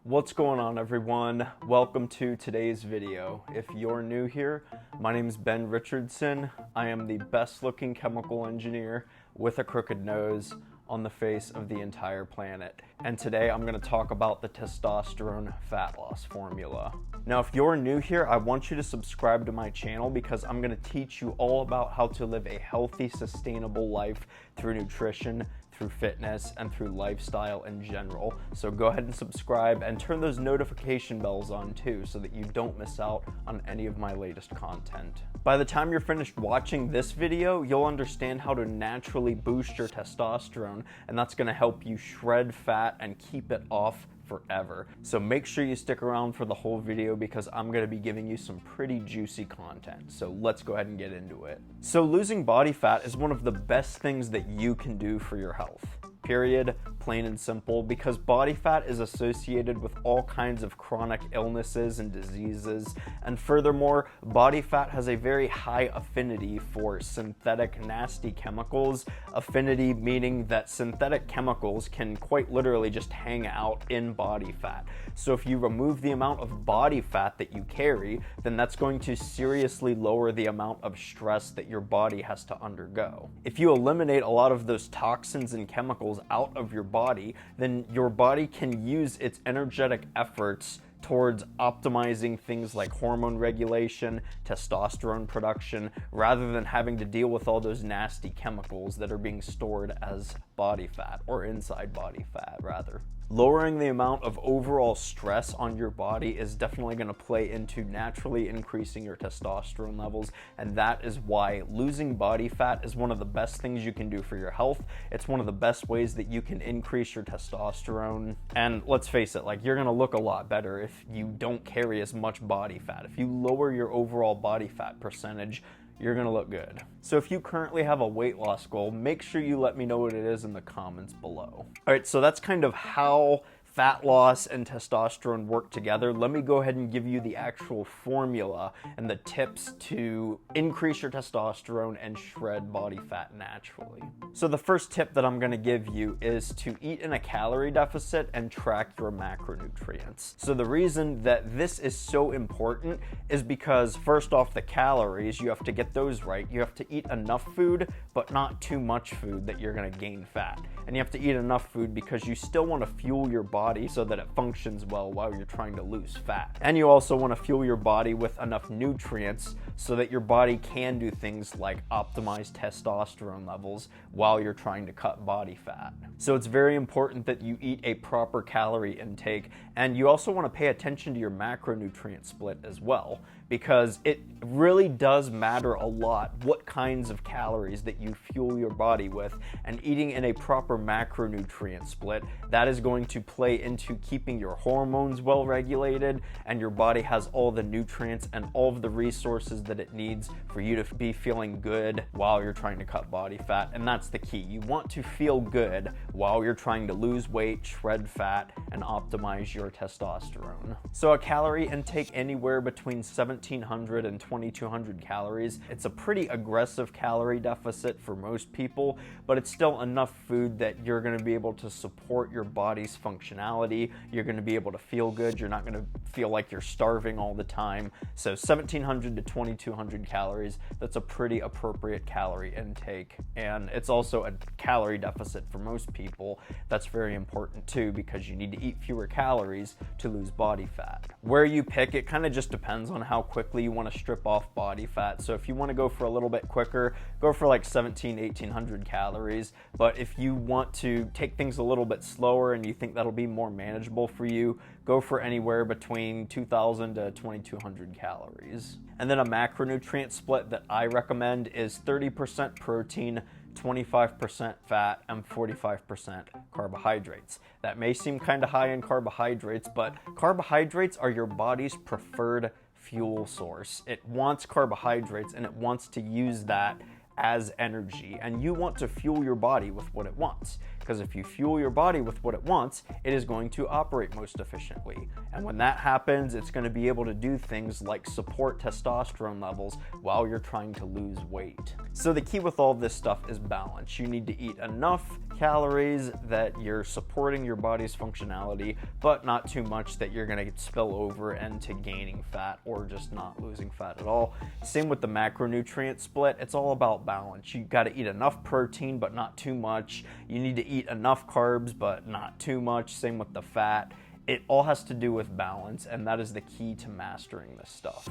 What's going on, everyone? Welcome to today's video. If you're new here, my name is Ben Richardson. I am the best looking chemical engineer with a crooked nose on the face of the entire planet. And today I'm going to talk about the testosterone fat loss formula. Now, if you're new here, I want you to subscribe to my channel because I'm going to teach you all about how to live a healthy, sustainable life through nutrition, through fitness, and through lifestyle in general. So go ahead and subscribe and turn those notification bells on too so that you don't miss out on any of my latest content. By the time you're finished watching this video, you'll understand how to naturally boost your testosterone, and that's going to help you shred fat and keep it off forever. So make sure you stick around for the whole video because I'm going to be giving you some pretty juicy content. So let's go ahead and get into it. So losing body fat is one of the best things that you can do for your health. Period, plain and simple, because body fat is associated with all kinds of chronic illnesses and diseases, and furthermore, body fat has a very high affinity for synthetic nasty chemicals. Affinity meaning that synthetic chemicals can quite literally just hang out in body fat. So if you remove the amount of body fat that you carry, then that's going to seriously lower the amount of stress that your body has to undergo. If you eliminate a lot of those toxins and chemicals out of your body, then your body can use its energetic efforts towards optimizing things like hormone regulation, testosterone production, rather than having to deal with all those nasty chemicals that are being stored as body fat, or inside body fat rather. Lowering the amount of overall stress on your body is definitely going to play into naturally increasing your testosterone levels, and that is why losing body fat is one of the best things you can do for your health. It's one of the best ways that you can increase your testosterone, and let's face it, like, you're going to look a lot better if you don't carry as much body fat. If you lower your overall body fat percentage, you're gonna look good. So if you currently have a weight loss goal, make sure you let me know what it is in the comments below. All right, so that's kind of how fat loss and testosterone work together. Let me go ahead and give you the actual formula and the tips to increase your testosterone and shred body fat naturally. So the first tip that I'm going to give you is to eat in a calorie deficit and track your macronutrients. So the reason that this is so important is because, first off, the calories, you have to get those right. You have to eat enough food, but not too much food that you're going to gain fat. And you have to eat enough food because you still want to fuel your body so that it functions well while you're trying to lose fat. And you also want to fuel your body with enough nutrients so that your body can do things like optimize testosterone levels while you're trying to cut body fat. So it's very important that you eat a proper calorie intake, and you also want to pay attention to your macronutrient split as well, because it really does matter a lot what kinds of calories that you fuel your body with, and eating in a proper macronutrient split, that is going to play into keeping your hormones well regulated, and your body has all the nutrients and all of the resources that it needs for you to be feeling good while you're trying to cut body fat. And that's the key. You want to feel good while you're trying to lose weight, shred fat, and optimize your testosterone. So a calorie intake anywhere between 1,700 and 2,200 calories. It's a pretty aggressive calorie deficit for most people, but it's still enough food that you're going to be able to support your body's functionality. You're going to be able to feel good. You're not going to feel like you're starving all the time. So 1,700 to 2,200 calories, that's a pretty appropriate calorie intake. And it's also a calorie deficit for most people. That's very important too, because you need to eat fewer calories to lose body fat. Where you pick, it kind of just depends on how quickly you want to strip off body fat. So if you want to go for a little bit quicker, go for like 1,800 calories. But if you want to take things a little bit slower and you think that'll be more manageable for you, go for anywhere between 2,000 to 2,200 calories. And then a macronutrient split that I recommend is 30% protein, 25% fat, and 45% carbohydrates. That may seem kind of high in carbohydrates, but carbohydrates are your body's preferred fuel source. It wants carbohydrates and it wants to use that as energy, and you want to fuel your body with what it wants, because if you fuel your body with what it wants, it is going to operate most efficiently. And when that happens, it's going to be able to do things like support testosterone levels while you're trying to lose weight. So the key with all this stuff is balance. You need to eat enough calories, that you're supporting your body's functionality, but not too much that you're gonna spill over into gaining fat or just not losing fat at all. Same with the macronutrient split. It's all about balance. You gotta eat enough protein, but not too much. You need to eat enough carbs, but not too much. Same with the fat. It all has to do with balance, and that is the key to mastering this stuff.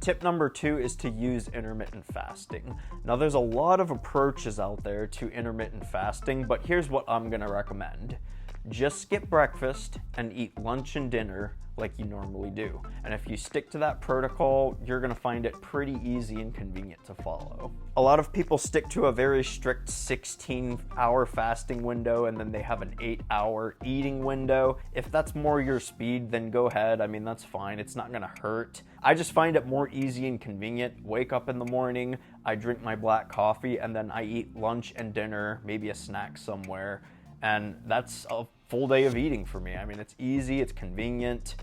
Tip number 2 is to use intermittent fasting. Now, there's a lot of approaches out there to intermittent fasting, but here's what I'm gonna recommend. Just skip breakfast and eat lunch and dinner like you normally do. And if you stick to that protocol, you're gonna find it pretty easy and convenient to follow. A lot of people stick to a very strict 16-hour fasting window, and then they have an 8-hour eating window. If that's more your speed, then go ahead. I mean, that's fine. It's not gonna hurt. I just find it more easy and convenient. Wake up in the morning, I drink my black coffee, and then I eat lunch and dinner, maybe a snack somewhere. And that's a full day of eating for me. I mean, it's easy, it's convenient,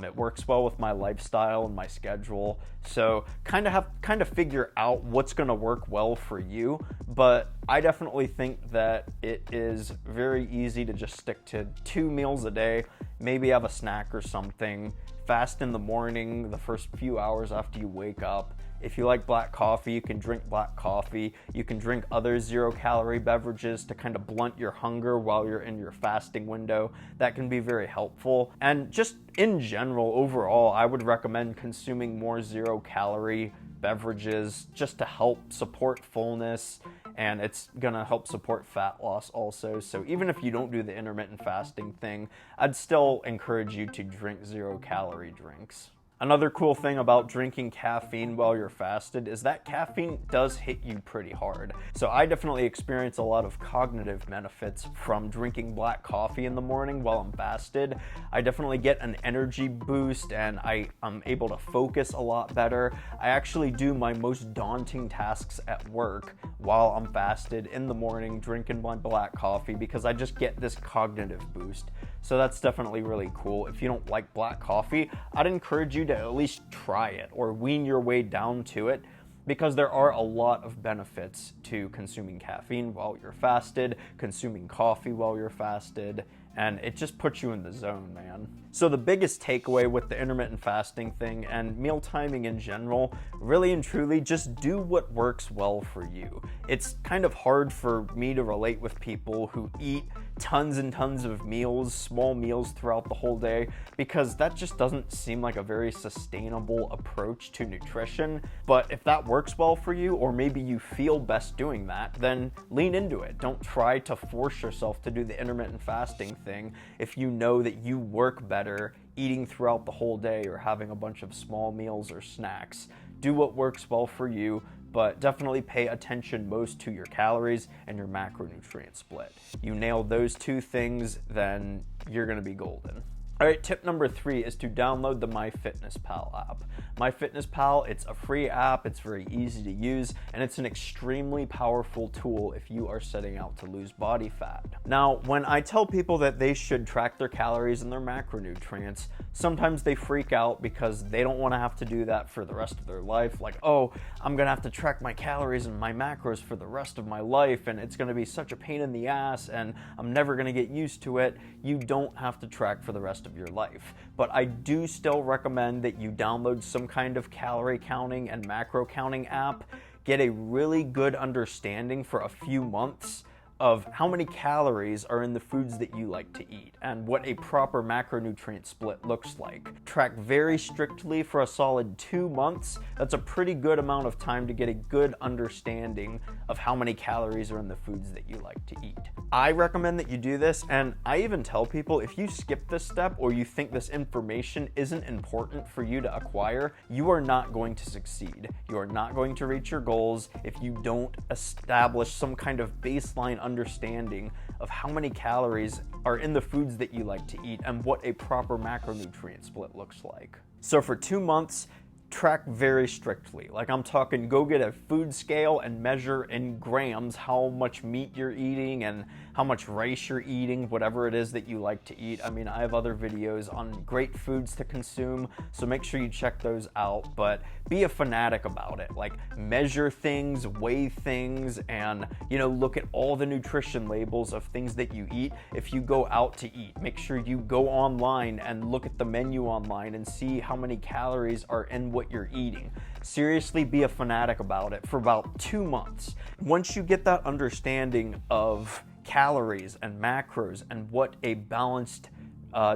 it works well with my lifestyle and my schedule. So kind of figure out what's gonna work well for you. But I definitely think that it is very easy to just stick to 2 meals a day, maybe have a snack or something, fast in the morning, the first few hours after you wake up. If you like black coffee, you can drink black coffee. You can drink other 0-calorie beverages to kind of blunt your hunger while you're in your fasting window. That can be very helpful. And just in general, overall, I would recommend consuming more 0-calorie beverages just to help support fullness, and it's gonna help support fat loss also. So even if you don't do the intermittent fasting thing, I'd still encourage you to drink 0-calorie drinks. Another cool thing about drinking caffeine while you're fasted is that caffeine does hit you pretty hard. So I definitely experience a lot of cognitive benefits from drinking black coffee in the morning while I'm fasted. I definitely get an energy boost, and I'm able to focus a lot better. I actually do my most daunting tasks at work while I'm fasted in the morning drinking my black coffee, because I just get this cognitive boost. So that's definitely really cool. If you don't like black coffee, I'd encourage you to at least try it or wean your way down to it, because there are a lot of benefits to consuming caffeine while you're fasted, consuming coffee while you're fasted, and it just puts you in the zone, man. So the biggest takeaway with the intermittent fasting thing and meal timing in general, really and truly, just do what works well for you. It's kind of hard for me to relate with people who eat tons and tons of meals, small meals throughout the whole day, because that just doesn't seem like a very sustainable approach to nutrition. But if that works well for you, or maybe you feel best doing that, then lean into it. Don't try to force yourself to do the intermittent fasting thing if you know that you work better eating throughout the whole day or having a bunch of small meals or snacks. Do what works well for you, but definitely pay attention most to your calories and your macronutrient split. You nail those 2 things, then you're gonna be golden. All right, tip number 3 is to download the MyFitnessPal app. MyFitnessPal, it's a free app, it's very easy to use, and it's an extremely powerful tool if you are setting out to lose body fat. Now, when I tell people that they should track their calories and their macronutrients, sometimes they freak out because they don't want to have to do that for the rest of their life. Like, oh, I'm gonna have to track my calories and my macros for the rest of my life, and it's gonna be such a pain in the ass, and I'm never gonna get used to it. You don't have to track for the rest of your life. But I do still recommend that you download some kind of calorie counting and macro counting app, get a really good understanding for a few months of how many calories are in the foods that you like to eat and what a proper macronutrient split looks like. Track very strictly for a solid 2 months. That's a pretty good amount of time to get a good understanding of how many calories are in the foods that you like to eat. I recommend that you do this, and I even tell people if you skip this step or you think this information isn't important for you to acquire, you are not going to succeed. You are not going to reach your goals if you don't establish some kind of baseline understanding of how many calories are in the foods that you like to eat and what a proper macronutrient split looks like. So for 2 months, track very strictly. Like, I'm talking, go get a food scale and measure in grams how much meat you're eating and how much rice you're eating, whatever it is that you like to eat. I mean, I have other videos on great foods to consume, so make sure you check those out, but be a fanatic about it. Like, measure things, weigh things, and, you know, look at all the nutrition labels of things that you eat. If you go out to eat, make sure you go online and look at the menu online and see how many calories are in what you're eating. Seriously, be a fanatic about it for about 2 months. Once you get that understanding of calories and macros and what a balanced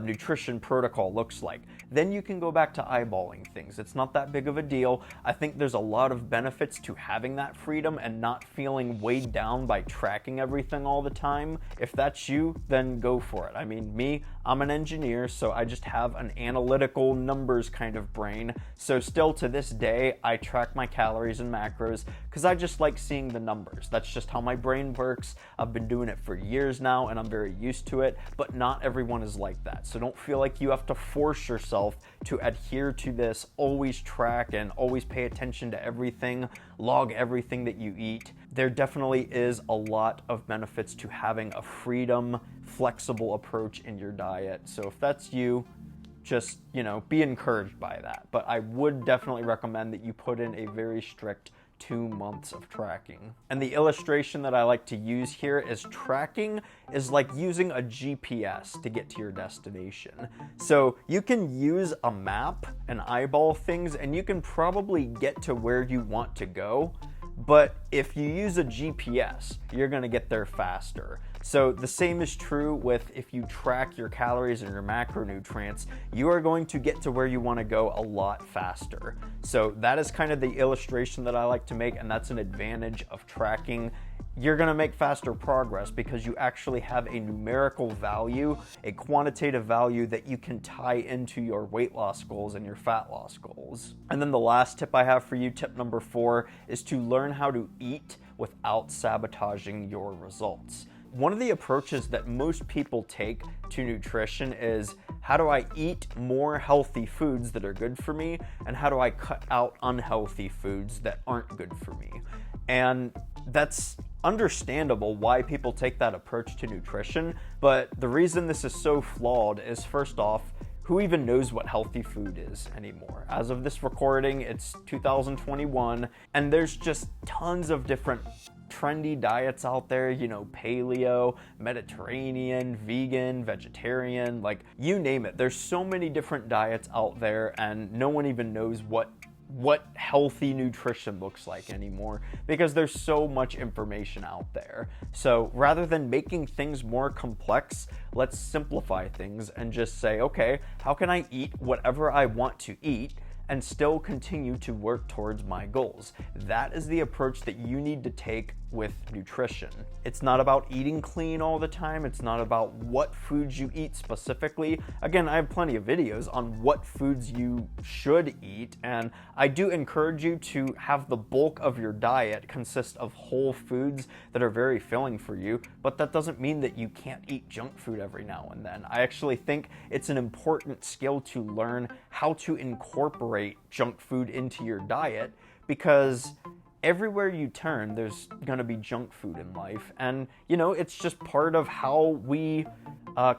nutrition protocol looks like, then you can go back to eyeballing things. It's not that big of a deal. I think there's a lot of benefits to having that freedom and not feeling weighed down by tracking everything all the time. If that's you, then go for it. I mean, me, I'm an engineer, so I just have an analytical numbers kind of brain. So still to this day, I track my calories and macros because I just like seeing the numbers. That's just how my brain works. I've been doing it for years now and I'm very used to it, but not everyone is like that. So don't feel like you have to force yourself to adhere to this, always track and always pay attention to everything, log everything that you eat. There definitely is a lot of benefits to having a freedom, flexible approach in your diet. So if that's you, just, you know, be encouraged by that. But I would definitely recommend that you put in a very strict 2 months of tracking. And the illustration that I like to use here is tracking is like using a GPS to get to your destination. So you can use a map and eyeball things and you can probably get to where you want to go. But if you use a GPS, you're gonna get there faster. So the same is true with if you track your calories and your macronutrients, you are going to get to where you wanna go a lot faster. So that is kind of the illustration that I like to make, and that's an advantage of tracking. You're gonna make faster progress because you actually have a numerical value, a quantitative value that you can tie into your weight loss goals and your fat loss goals. And then the last tip I have for you, tip number 4, is to learn how to eat without sabotaging your results. One of the approaches that most people take to nutrition is, how do I eat more healthy foods that are good for me, and how do I cut out unhealthy foods that aren't good for me? And that's understandable why people take that approach to nutrition, but the reason this is so flawed is, first off, who even knows what healthy food is anymore? As of this recording, it's 2021, and there's just tons of different trendy diets out there, you know, paleo, Mediterranean, vegan, vegetarian, like you name it. There's so many different diets out there and no one even knows what healthy nutrition looks like anymore because there's so much information out there. So rather than making things more complex, let's simplify things and just say, okay, how can I eat whatever I want to eat and still continue to work towards my goals? That is the approach that you need to take with nutrition. It's not about eating clean all the time. It's not about what foods you eat specifically. Again, I have plenty of videos on what foods you should eat, and I do encourage you to have the bulk of your diet consist of whole foods that are very filling for you, but that doesn't mean that you can't eat junk food every now and then. I actually think it's an important skill to learn how to incorporate junk food into your diet, because everywhere you turn, there's gonna be junk food in life. And, you know, it's just part of how we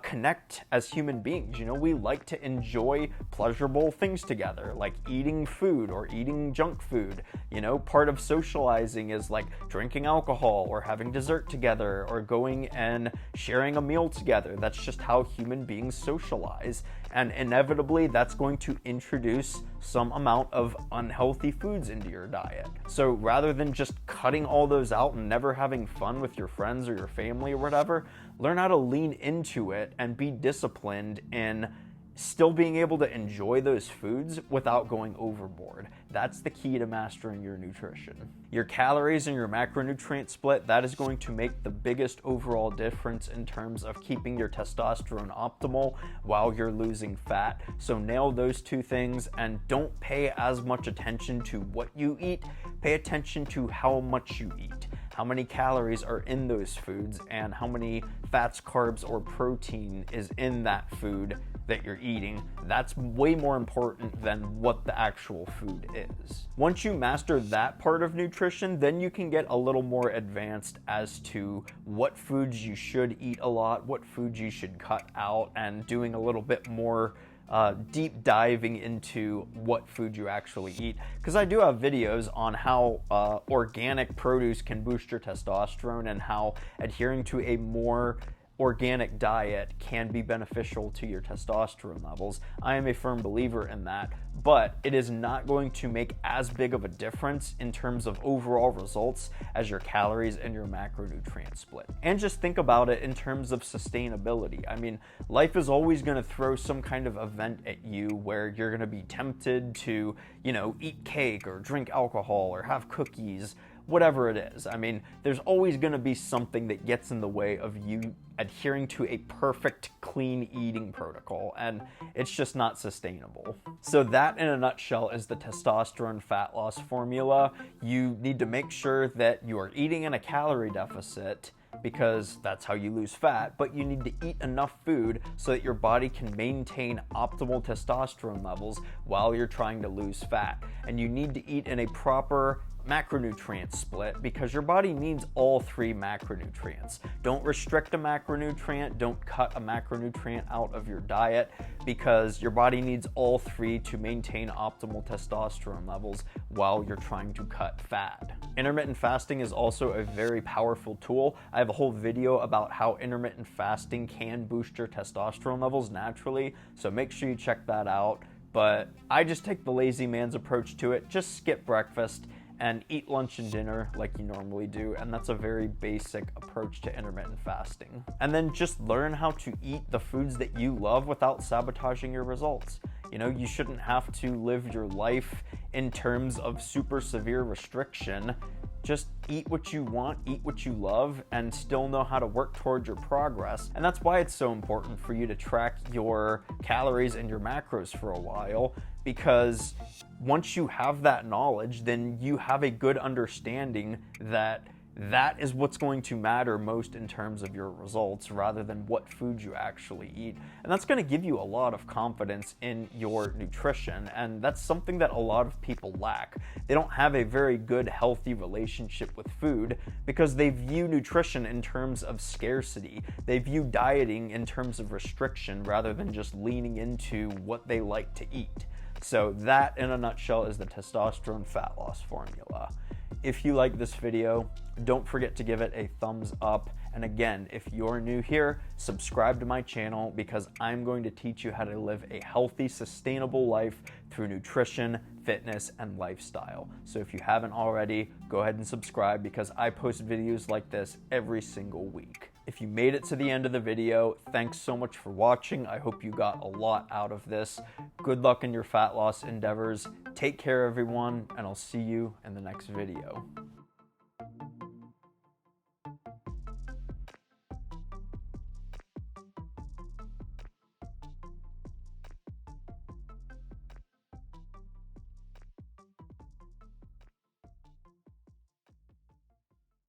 connect as human beings. You know, we like to enjoy pleasurable things together, like eating food or eating junk food. You know, part of socializing is like drinking alcohol or having dessert together or going and sharing a meal together. That's just how human beings socialize. And inevitably, that's going to introduce some amount of unhealthy foods into your diet. So rather than just cutting all those out and never having fun with your friends or your family or whatever, learn how to lean into it and be disciplined in still being able to enjoy those foods without going overboard. That's the key to mastering your nutrition. Your calories and your macronutrient split, that is going to make the biggest overall difference in terms of keeping your testosterone optimal while you're losing fat. So nail those two things and don't pay as much attention to what you eat. Pay attention to how much you eat, how many calories are in those foods, and how many fats, carbs, or protein is in that food. that you're eating. That's way more important than what the actual food is. Once you master that part of nutrition, then you can get a little more advanced as to what foods you should eat a lot, what foods you should cut out, and doing a little bit more deep diving into what food you actually eat, because I do have videos on how organic produce can boost your testosterone and how adhering to a more organic diet can be beneficial to your testosterone levels. I am a firm believer in that, but it is not going to make as big of a difference in terms of overall results as your calories and your macronutrient split. And just think about it in terms of sustainability. I mean, life is always going to throw some kind of event at you where you're going to be tempted to, eat cake or drink alcohol or have cookies, whatever it is. I mean, there's always going to be something that gets in the way of you adhering to a perfect clean eating protocol, and it's just not sustainable. So that in a nutshell is the testosterone fat loss formula. You need to make sure that you are eating in a calorie deficit, because that's how you lose fat, but you need to eat enough food so that your body can maintain optimal testosterone levels while you're trying to lose fat. And you need to eat in a proper macronutrient split, because your body needs all three macronutrients. Don't restrict a macronutrient, don't cut a macronutrient out of your diet, because your body needs all three to maintain optimal testosterone levels while you're trying to cut fat. Intermittent fasting is also a very powerful tool. I have a whole video about how intermittent fasting can boost your testosterone levels naturally, so make sure you check that out. But I just take the lazy man's approach to it. Just skip breakfast and eat lunch and dinner like you normally do, and that's a very basic approach to intermittent fasting. And then just learn how to eat the foods that you love without sabotaging your results. You shouldn't have to live your life in terms of super severe restriction. Just eat what you want, eat what you love, and still know how to work towards your progress. And that's why it's so important for you to track your calories and your macros for a while, because once you have that knowledge, then you have a good understanding that that is what's going to matter most in terms of your results, rather than what foods you actually eat. And that's going to give you a lot of confidence in your nutrition, and that's something that a lot of people lack. They don't have a very good, healthy relationship with food because they view nutrition in terms of scarcity. They view dieting in terms of restriction rather than just leaning into what they like to eat. So that, in a nutshell, is the testosterone fat loss formula. If you like this video, don't forget to give it a thumbs up. And again, if you're new here, subscribe to my channel, because I'm going to teach you how to live a healthy, sustainable life through nutrition, fitness, and lifestyle. So if you haven't already, go ahead and subscribe, because I post videos like this every single week. If you made it to the end of the video, thanks so much for watching. I hope you got a lot out of this. Good luck in your fat loss endeavors. Take care, everyone, and I'll see you in the next video.